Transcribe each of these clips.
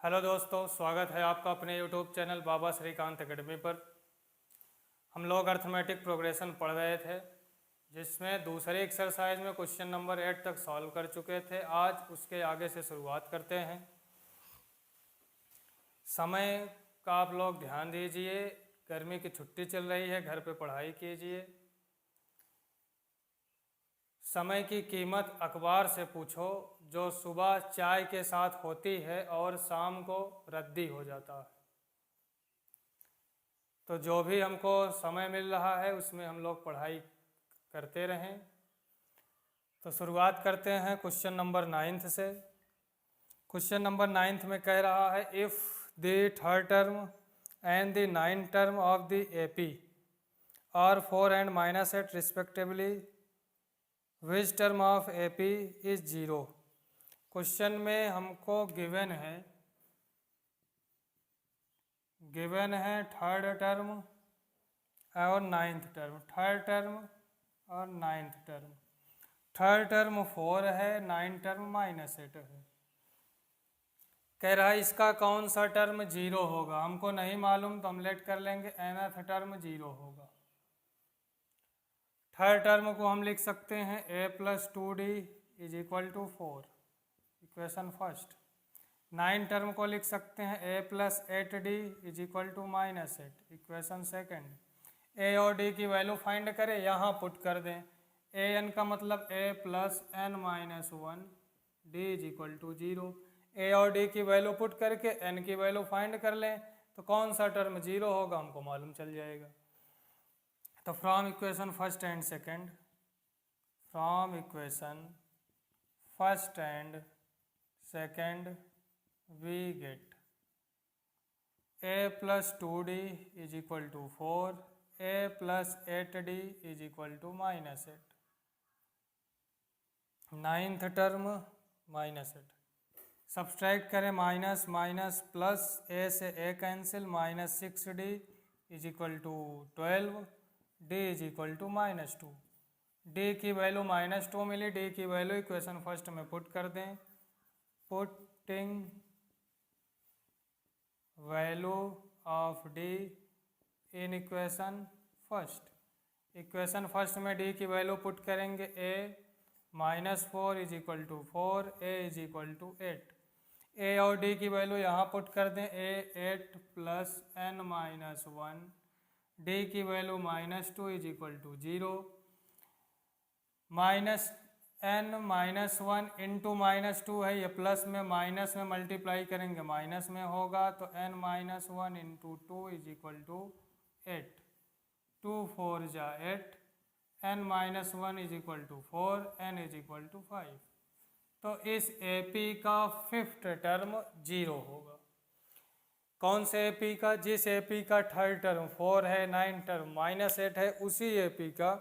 Hello दोस्तों, स्वागत है आपका अपने यूट्यूब चैनल बाबा श्रीकांत एकेडमी पर। हम लोग अर्थमेटिक प्रोग्रेशन पढ़ रहे थे, जिसमें दूसरे एक्सरसाइज में क्वेश्चन नंबर 8 तक सॉल्व कर चुके थे। आज उसके आगे से शुरुआत करते हैं। समय का आप लोग ध्यान दीजिए, गर्मी की छुट्टी चल रही है, घर पे पढ़ाई कीजिए। समय की कीमत अखबार से पूछो, जो सुबह चाय के साथ होती है और शाम को रद्दी हो जाता है। तो जो भी हमको समय मिल रहा है उसमें हम लोग पढ़ाई करते रहें। तो शुरुआत करते हैं क्वेश्चन नंबर 9 से। क्वेश्चन नंबर 9 में कह रहा है, if the third term and the ninth term of the AP are 4 and -8 रिस्पेक्टिवली, which term of AP is 0। Question में हमको गिवन है थर्ड टर्म और नाइन्थ टर्म। थर्ड टर्म और नाइन्थ टर्म। थर्ड टर्म 4 है, नाइन्थ टर्म -8 है। कह रहा है इसका कौन सा टर्म 0 होगा। हमको नहीं मालूम तो हम लेट कर लेंगे, nth टर्म 0 होगा। थर्ड टर्म को हम लिख सकते हैं a + 2d = 4, equation first. Nine term को लिख सकते हैं a + 8d = -8, equation second. a और d की वैल्यू फाइंड करें, यहाँ पुट कर दें। an का मतलब a + n - 1 d = 0। a और d की वैल्यू पुट करके n की वैल्यू फाइंड कर लें, तो कौन सा टर्म 0 होगा हमको मालूम चल जाएगा। तो from equation first and second, from equation first and second we get a + 2d = 4, a + 8d = -8। Ninth term -8, subtract करें, माइनस माइनस प्लस, a से a cancel, -6d = 12, d = -2। d की वैल्यू -2 मिली, d की वैल्यू इक्वेशन फर्स्ट में put कर दें। Putting value of d in equation first. Equation first में d की value put करेंगे, a -4 = 4, a = 8। a और d की वैल्यू यहाँ पुट कर दें, a 8 + n - 1, d की वैल्यू -2 = 0। -n - 1 इंटू -2 है, ये प्लस में माइनस में मल्टीप्लाई करेंगे माइनस में होगा, तो n - 1 × 2 = 8। 2 4 जा 8, n - 1 = 4, n = 5। तो इस AP का फिफ्थ टर्म 0 होगा। कौन से AP का? जिस AP का थर्ड टर्म 4 है, नाइन्थ टर्म -8 है, उसी AP का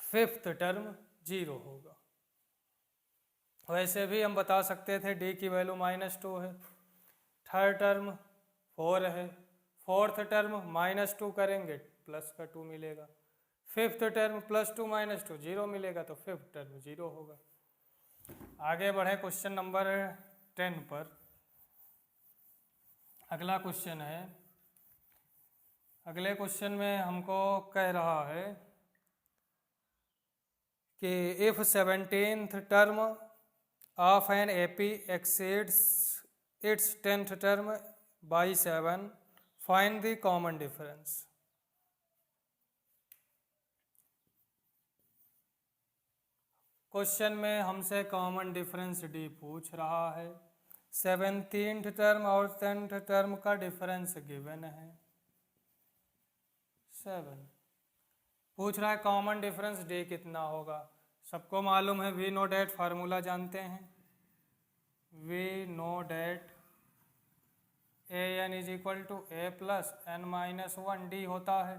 फिफ्थ टर्म 0 होगा। वैसे भी हम बता सकते थे d की वैल्यू -2 है, थर्ड टर्म 4 है, फोर्थ टर्म -2 करेंगे प्लस का 2 मिलेगा, फिफ्थ टर्म +2 - 2 0 मिलेगा, तो फिफ्थ टर्म 0 होगा। आगे बढ़े क्वेश्चन नंबर 10 पर। अगला क्वेश्चन है, अगले क्वेश्चन में हमको कह रहा है कि if 17th term of an AP exceeds its 10th term by 7, find the common difference। क्वेश्चन में हमसे कॉमन डिफरेंस D पूछ रहा है। 17th टर्म और 10th टर्म का डिफरेंस गिवन है 7। पूछ रहा है कॉमन डिफरेंस D कितना होगा। सबको मालूम है, वी नो डेट फार्मूला जानते हैं। We know that an = a + n - 1 d होता है।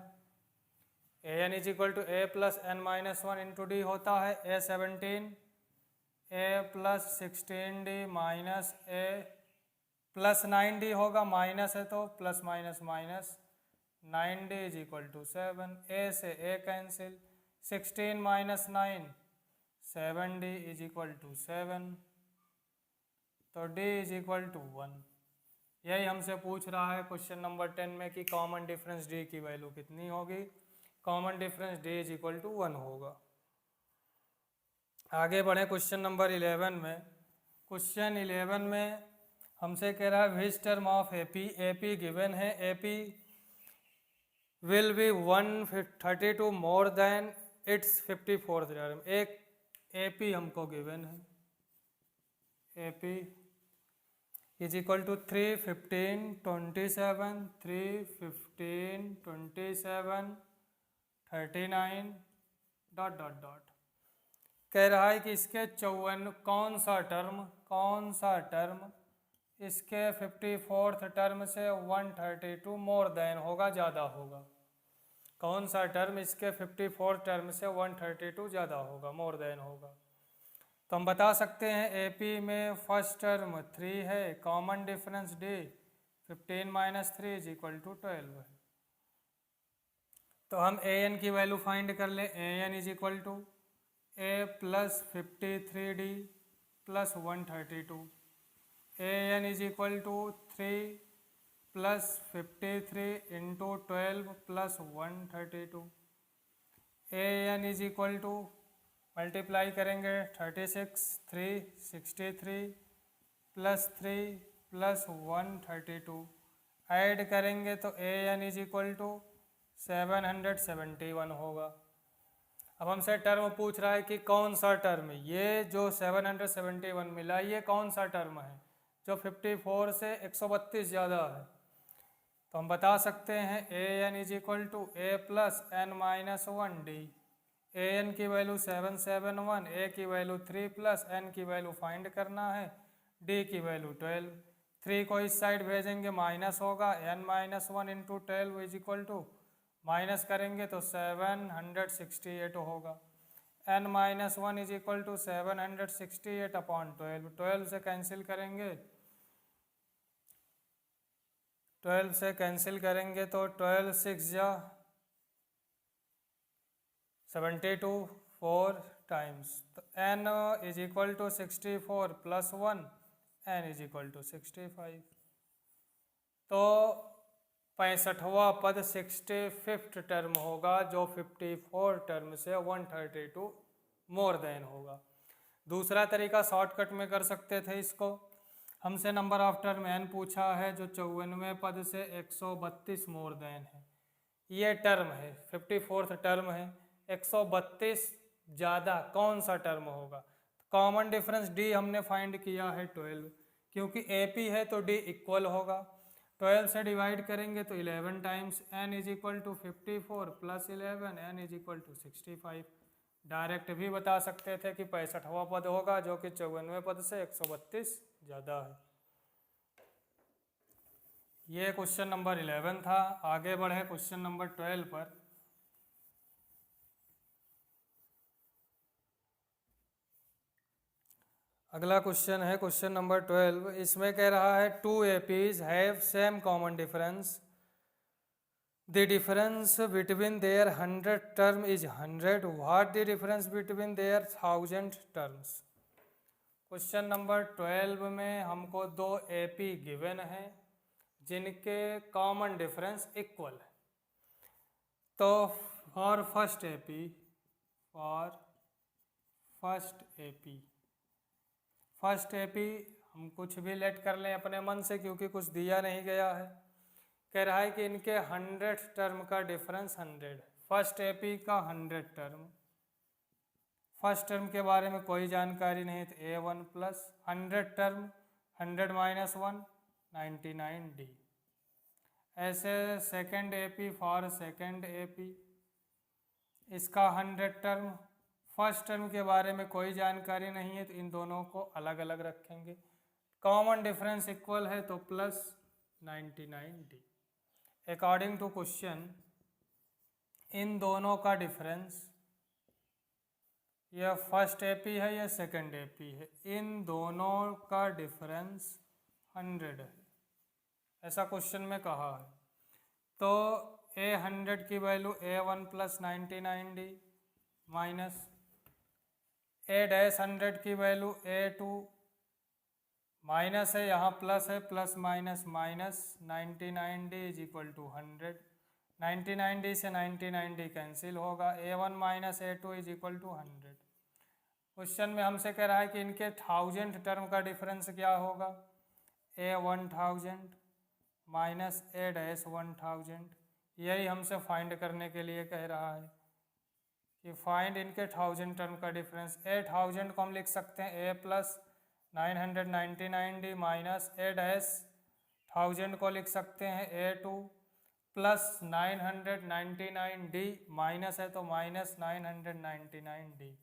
an = a + n - 1 × d होता है। a 17, a + 16d minus a + 9d होगा, माइनस है तो plus minus minus, 9d = 7। a से a कैंसिल, 16 - 9 7d = 7, तो d = 1। यही हमसे पूछ रहा है क्वेश्चन नंबर 10 में कि कॉमन डिफरेंस डी की वैल्यू कितनी होगी। Common difference D is equal to 1 होगा। आगे बढ़े क्वेश्चन नंबर 11 में। क्वेश्चन 11 में हमसे कह रहा है which term of AP given है, AP will be 132 more than its 54th term. एक एपी हमको गिवन है, AP is equal to 3, 15, 27, 3, 15, 27, 39 dot dot dot. कह रहा है कि इसके 54 कौन सा टर्म इसके 54th टर्म से 132 मोर देन होगा, ज़्यादा होगा। कौन सा टर्म इसके 54th टर्म से 132 ज़्यादा होगा, मोर देन होगा। तो हम बता सकते हैं एपी में फर्स्ट टर्म 3 है, common difference D 15 minus 3 is equal to 12 है। तो हम ए एन की वैल्यू फाइंड कर लें। A N is equal to A plus 53d plus 132। A N is equal to 3 plus 53 into 12 plus 132। A N is equal to multiply करेंगे 36, 3, 63 plus 3 plus 132। Add करेंगे तो ए N is equal to 771 होगा। अब हमसे term पूछ रहा है कि कौन सा टर्म, ये जो 771 मिला ये कौन सा टर्म है जो 54 से 132 ज़्यादा है। तो हम बता सकते हैं A N is equal to A plus N minus 1 D. A N की वैल्यू 771, ए की वैल्यू 3 प्लस एन की वैल्यू फाइंड करना है, डी की वैल्यू 12। 3 को इस साइड भेजेंगे माइनस होगा, N minus 1 into 12 is equal to minus करेंगे तो 768 होगा। N minus 1 is equal to 768 upon 12। 12 से कैंसिल करेंगे, 12 से कैंसिल करेंगे तो 12 6 जा 72 4 टाइम्स। तो n is equal to 64 plus 1, n is equal to 65। तो 65वां पद 65th टर्म होगा जो 54 टर्म से 132 मोर देन होगा। दूसरा तरीका शॉर्टकट में कर सकते थे इसको। हमसे नंबर ऑफ टर्म n पूछा है जो 54वें पद से 132 मोर देन है। ये टर्म है 54th टर्म है, 132 ज़्यादा कौन सा टर्म होगा। कॉमन डिफरेंस डी हमने फाइंड किया है 12, क्योंकि ए पी है तो डी इक्वल होगा। 12 से डिवाइड करेंगे तो 11 times n is equal to 54 plus 11 n is equal to 65। Direct भी बता सकते थे कि 65वां पद होगा जो कि 54वें पद से 132 ज़्यादा है। ये क्वेश्चन नंबर 11 था। आगे बढ़े क्वेश्चन नंबर 12 पर। अगला क्वेश्चन है क्वेश्चन नंबर 12। इसमें कह रहा है two APs have same common difference, the difference between their 100 term is 100, what the difference between their 1000 terms. Question number 12 में हमको दो एपी गिवन है जिनके कॉमन डिफरेंस इक्वल है। तो for first AP first AP हम कुछ भी लेट कर लें अपने मन से, क्योंकि कुछ दिया नहीं गया है। कह रहा है कि इनके 100 टर्म का डिफरेंस 100। फर्स्ट एपी का 100 टर्म, फर्स्ट टर्म के बारे में कोई जानकारी नहीं तो A1 plus 100 term 100 minus 1 99D। ऐसे second AP for second AP इसका 100 टर्म, फर्स्ट टर्म के बारे में कोई जानकारी नहीं है तो इन दोनों को अलग अलग रखेंगे। कॉमन डिफरेंस इक्वल है तो plus 99D। According to question इन दोनों का डिफरेंस, यह फर्स्ट एपी है यह सेकंड एपी है, इन दोनों का डिफरेंस 100 है, ऐसा क्वेश्चन में कहा है। तो A100 की value A1 plus 99D minus A-100 की वैल्यू A2 माइनस है यहाँ प्लस है, plus minus minus, 99D is equal to 100। 99D से 99D कैंसिल होगा, A1 minus A2 is equal to 100। Question में हमसे कह रहा है कि इनके 1000 टर्म का डिफरेंस क्या होगा, A1000 माइनस A-1000। यही हमसे फाइंड करने के लिए कह रहा है कि फाइंड इनके 1000 टर्म का डिफरेंस। A1000 को हम लिख सकते हैं A plus 999D minus A-1000 को लिख सकते हैं A2 प्लस 999D माइनस है तो माइनस 999D।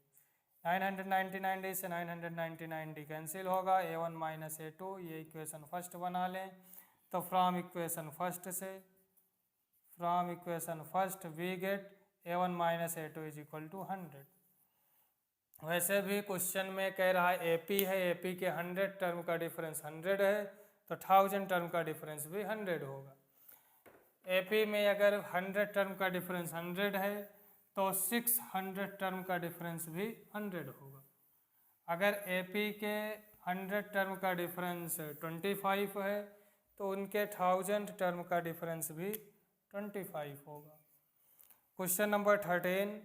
999D से 999D कैंसिल होगा, A1 माइनस A2। ये इक्वेशन फर्स्ट बना लें। तो from equation first we get A1 minus A2 is equal to 100। वैसे भी क्वेश्चन में कह रहा है AP है, AP के 100 टर्म का डिफरेंस 100 है, तो 1000 टर्म का डिफरेंस भी 100 होगा। AP में अगर 100 टर्म का डिफरेंस 100 है तो 600 टर्म का डिफरेंस भी 100 होगा। अगर AP के 100 टर्म का डिफरेंस 25 है तो उनके 1000 टर्म का डिफरेंस भी 25 होगा। क्वेश्चन नंबर 13,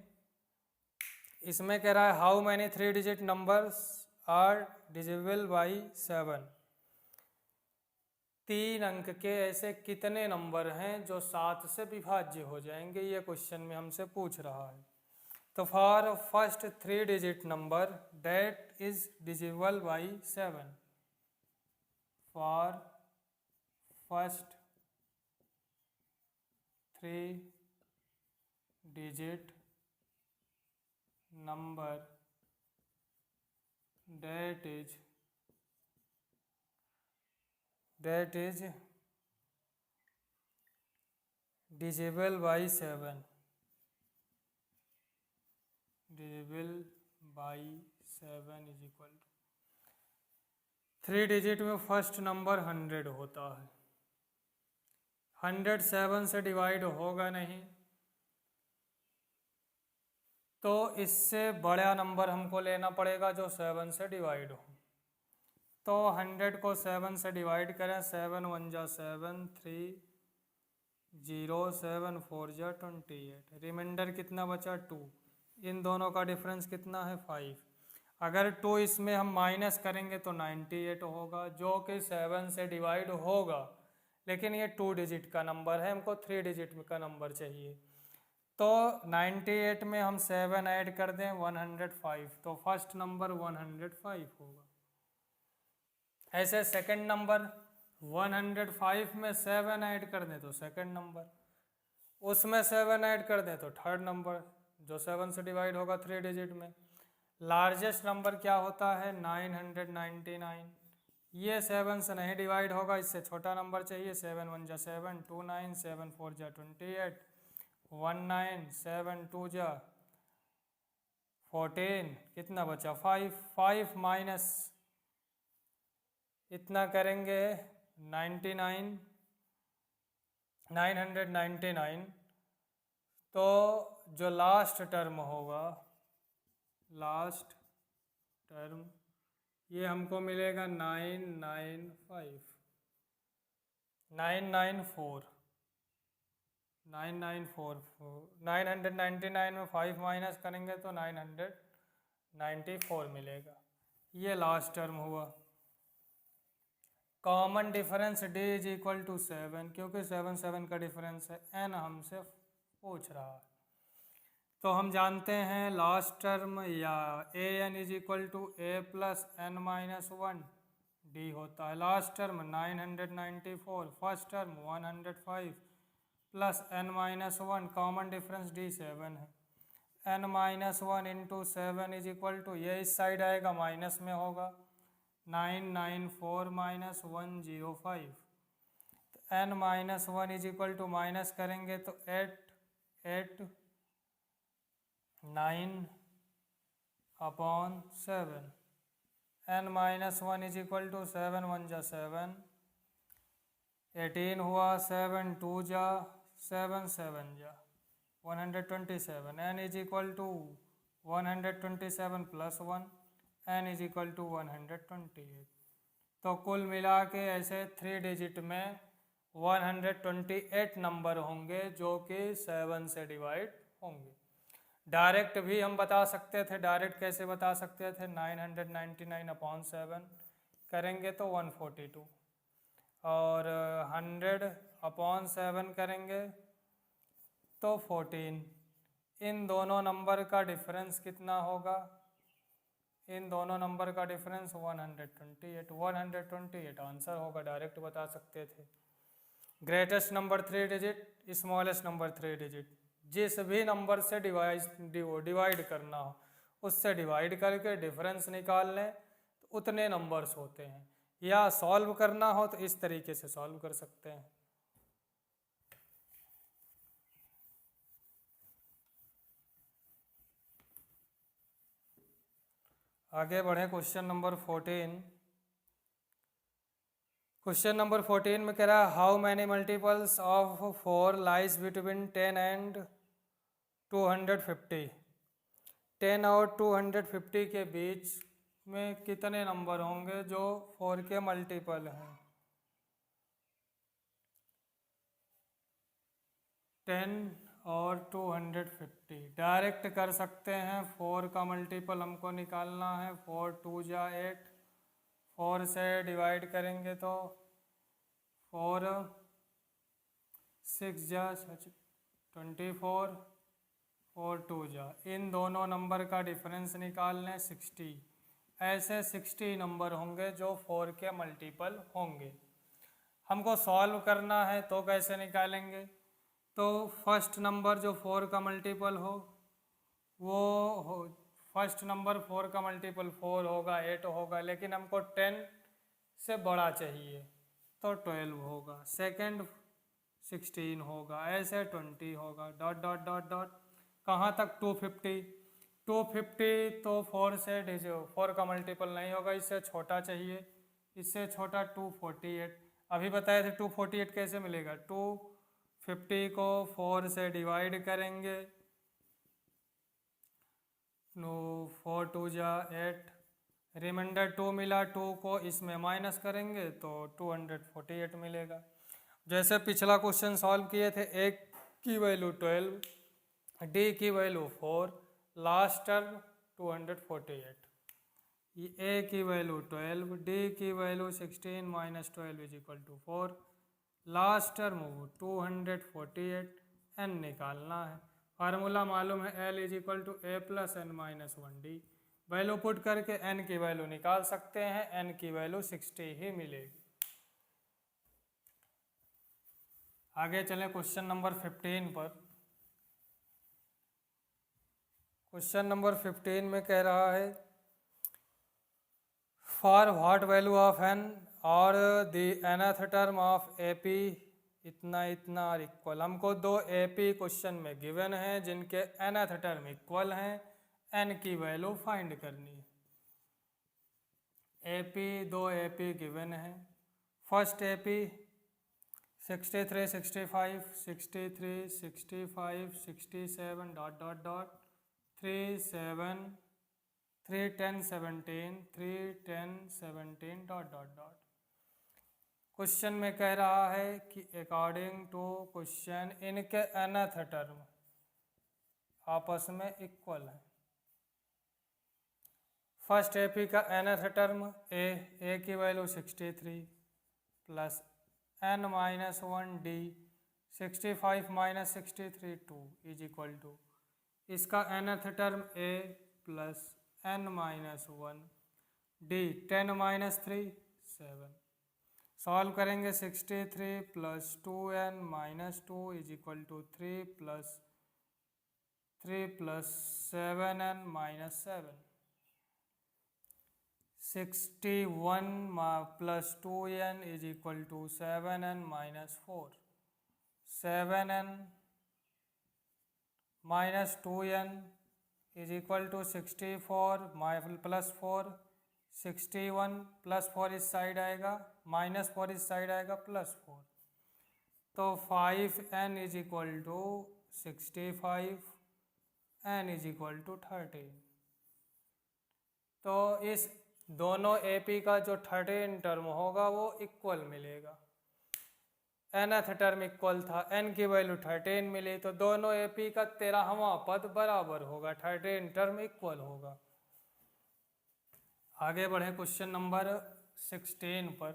इसमें कह रहा है how many 3 digit numbers are divisible by 7। 3 अंक के ऐसे कितने नंबर हैं जो 7 से विभाज्य हो जाएंगे, ये क्वेश्चन में हमसे पूछ रहा है। तो for first 3 digit number that is divisible by 7, for first 3 digit number that is divisible by 7, divisible by 7 is equal to 3 digit में फर्स्ट नंबर 100 होता है। 100 7 से डिवाइड होगा नहीं, तो इससे बड़ा नंबर हमको लेना पड़ेगा जो 7 से डिवाइड हो। तो 100 को 7 से डिवाइड करें, 7 1 जा 7, 3 0 7 4 जा 28, रिमाइंडर कितना बचा 2। इन दोनों का डिफरेंस कितना है 5। अगर 2 इसमें हम माइनस करेंगे तो 98 होगा, जो कि 7 से डिवाइड होगा, लेकिन ये 2 डिजिट का नंबर है, हमको 3 डिजिट का नंबर चाहिए। तो 98 में हम 7 ऐड कर दें 105, तो फर्स्ट नंबर 105 होगा। ऐसे सेकंड नंबर 105 में 7 ऐड कर दें तो सेकंड नंबर, उसमें 7 ऐड कर दें तो थर्ड नंबर जो 7 से डिवाइड होगा 3 डिजिट में। लार्जेस्ट नंबर क्या होता है 999, ये 7 से नहीं डिवाइड होगा, इससे छोटा नंबर चाहिए। 7 1 जा 7, 2 9, 7 4 जा 28, 1 9, 7 2 जा 14, कितना बचा 5। 5 माइनस इतना करेंगे 999, तो जो लास्ट टर्म होगा, लास्ट टर्म ये हमको मिलेगा 994 999 में 5 माइनस करेंगे तो 994 मिलेगा। ये लास्ट टर्म हुआ। Common difference d is equal to 7, क्योंकि 7 7 का डिफरेंस है, n हमसे पूछ रहा है। तो हम जानते हैं लास्ट टर्म या an is equal to a plus n minus 1 d होता है। Last term 994, first term 105 plus n minus 1, common difference d 7 है। n minus 1 into 7 is equal to, ये इस साइड आएगा माइनस में होगा, 994 माइनस 105, तो n minus 1 is equal to minus करेंगे तो 8 9 upon 7, n minus 1 is equal to 7 1 जा 7, 18 हुआ, 7 2 जा 7 7 जा 127, n is equal to 127 plus 1, n is equal to 128। तो कुल मिला के ऐसे 3 डिजिट में 128 नंबर होंगे जो कि 7 से डिवाइड होंगे। डायरेक्ट भी हम बता सकते थे। डायरेक्ट कैसे बता सकते थे? 999/7 करेंगे तो 142, और 100/7 करेंगे तो 14। इन दोनों नंबर का डिफरेंस कितना होगा? इन दोनों नंबर का डिफरेंस 128 आंसर होगा। डायरेक्ट बता सकते थे। Greatest number 3 digit, smallest number 3 digit, जिस भी नंबर से डिवाइड करना हो उससे डिवाइड करके डिफरेंस निकाल लें तो उतने नंबर्स होते हैं। या सॉल्व करना हो तो इस तरीके से सॉल्व कर सकते हैं। आगे बढ़े क्वेश्चन नंबर 14। क्वेश्चन नंबर 14 में कह रहा है how many multiples of 4 lies between 10 and 250। 10 और 250 के बीच में कितने नंबर होंगे जो 4 के मल्टीपल हैं? 10 और 250 डायरेक्ट कर सकते हैं। 4 का मल्टीपल हमको निकालना है। 4 2 जा 8, 4 से डिवाइड करेंगे तो 4 6 जा 24, 4 2 जा, इन दोनों नंबर का डिफरेंस निकाल लें 60। ऐसे 60 नंबर होंगे जो 4 के मल्टीपल होंगे। हमको सॉल्व करना है तो कैसे निकालेंगे? तो फर्स्ट नंबर जो 4 का मल्टीपल हो वो फर्स्ट नंबर 4 का मल्टीपल 4 होगा, 8 होगा, लेकिन हमको 10 से बड़ा चाहिए तो 12 होगा। सेकंड 16 होगा, ऐसे 20 होगा, डॉट डॉट डॉट डॉट। कहाँ तक? 250। 250 तो 4 से 4 का मल्टीपल नहीं होगा, इससे छोटा चाहिए। इससे छोटा 248। अभी बताए थे 248 कैसे मिलेगा? 250 को 4 से डिवाइड करेंगे, 4 2 जा 8, रिमाइंडर 2 मिला, 2 को इसमें माइनस करेंगे तो 248 मिलेगा। जैसे पिछला क्वेश्चन सॉल्व किए थे, ए की वैल्यू 12, डी की वैल्यू 4, लास्ट टर्म 248। ए की वैल्यू 12, डी की value 16 minus 12 is equal to 4, last term 248, N निकालना है। फार्मूला मालूम है, L is equal to A plus N minus 1 D. Value put करके एन की वैल्यू निकाल सकते हैं। एन की वैल्यू 60 ही मिलेगी। आगे चले क्वेश्चन नंबर 15 पर। क्वेश्चन नंबर 15 में कह रहा है for what value of N और the nth term of A P इतना इतना और इक्वल। हमको दो ए पी क्वेश्चन में गिवन है जिनके nth टर्म इक्वल हैं। एन की वैल्यू फाइंड करनी है। ए पी, दो ए पी गिवन है। First A P 63 65 63 65 67 dot dot dot 3 7 3 10 17 3 10 17 dot dot dot. Question में कह रहा है कि अकॉर्डिंग टू क्वेश्चन इनके nth टर्म आपस में इक्वल है। फर्स्ट ए पी का nth टर्म ए की value 63 plus n minus 1 D 65 minus 63 2 is equal to इसका nth term A plus n minus 1 D 10 minus 3 7। Solve करेंगे 63 plus 2n minus 2 is equal to 3 plus 7n minus 7। 61 plus 2n is equal to 7n minus 4। 7n minus 2n is equal to 64 plus 4, 61 plus 4 इस side आएगा, minus 4 इस side आएगा, plus 4। तो 5n is equal to 65, n is equal to 13। तो इस दोनों AP का जो 13 टर्म होगा वो इक्वल मिलेगा। nth टर्म इक्वल था, n की वैल्यू 13 मिली, तो दोनों AP का 13वां पद बराबर होगा, 13 टर्म इक्वल होगा। आगे बढ़े क्वेश्चन नंबर 16 पर।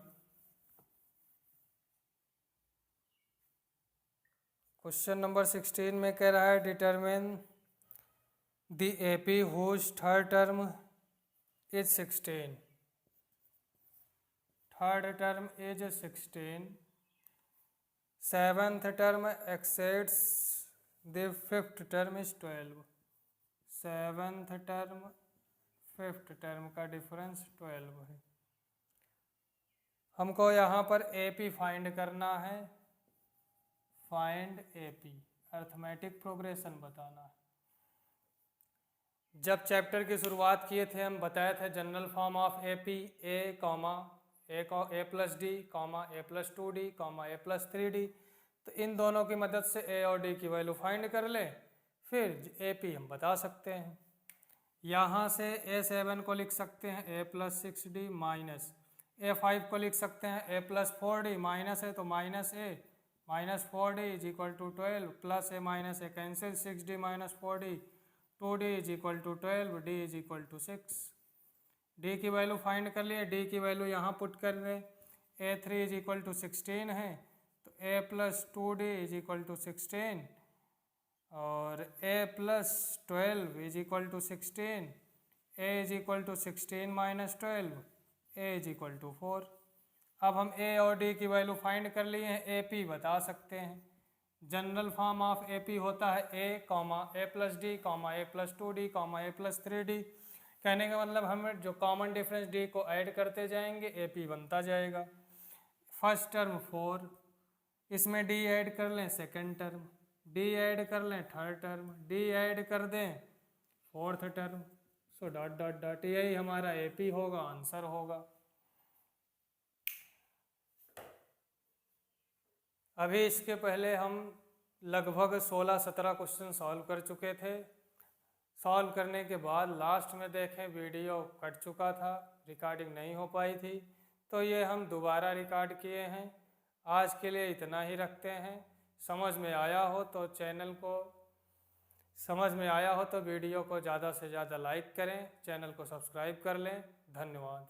क्वेश्चन नंबर 16 में कह रहा है determine the AP whose third term is 16। Third term is 16, seventh term exceeds the fifth term is 12। Seventh term fifth term का डिफरेंस 12 है। हमको यहाँ पर AP फाइंड करना है, फाइंड AP, अर्थमेटिक प्रोग्रेशन बताना है। जब चैप्टर की शुरुआत किए थे हम बताए थे general form of AP a plus D a plus 2d a plus 3d। तो इन दोनों की मदद से a और d की वैल्यू फाइंड कर ले, फिर AP हम बता सकते हैं। यहाँ से A7 को लिख सकते हैं a plus 6d minus A5 को लिख सकते हैं a प्लस 4d, माइनस है तो minus a minus 4d is equal to 12, plus a minus a cancel, 6d minus 4d 2d is equal to 12, d is equal to 6। d की value find कर लिए, d की value यहाँ put कर रहे, a3 is equal to 16 है, तो a plus 2d is equal to 16 और a plus 12 is equal to 16, a is equal to 16 minus 12, a is equal to 4। अब हम a और d की वैल्यू फाइंड कर लिए हैं, AP बता सकते हैं। जनरल फॉर्म ऑफ AP होता है a plus D a plus 2d a plus 3d। कहने का मतलब हम जो कॉमन डिफरेंस d को ऐड करते जाएंगे AP बनता जाएगा। फर्स्ट टर्म 4, इसमें d ऐड कर लें सेकंड टर्म, d ऐड कर लें थर्ड टर्म, d ऐड कर दें fourth term, so dot dot dot, यही हमारा AP होगा, आंसर होगा। अभी इसके पहले हम लगभग 16-17 क्वेश्चन सॉल्व कर चुके थे। सॉल्व करने के बाद लास्ट में देखें वीडियो कट चुका था, रिकॉर्डिंग नहीं हो पाई थी, तो ये हम दोबारा रिकॉर्ड किए हैं। आज के लिए इतना ही रखते हैं। समझ में आया हो तो वीडियो को ज़्यादा से ज़्यादा लाइक करें, चैनल को सब्सक्राइब कर लें। धन्यवाद।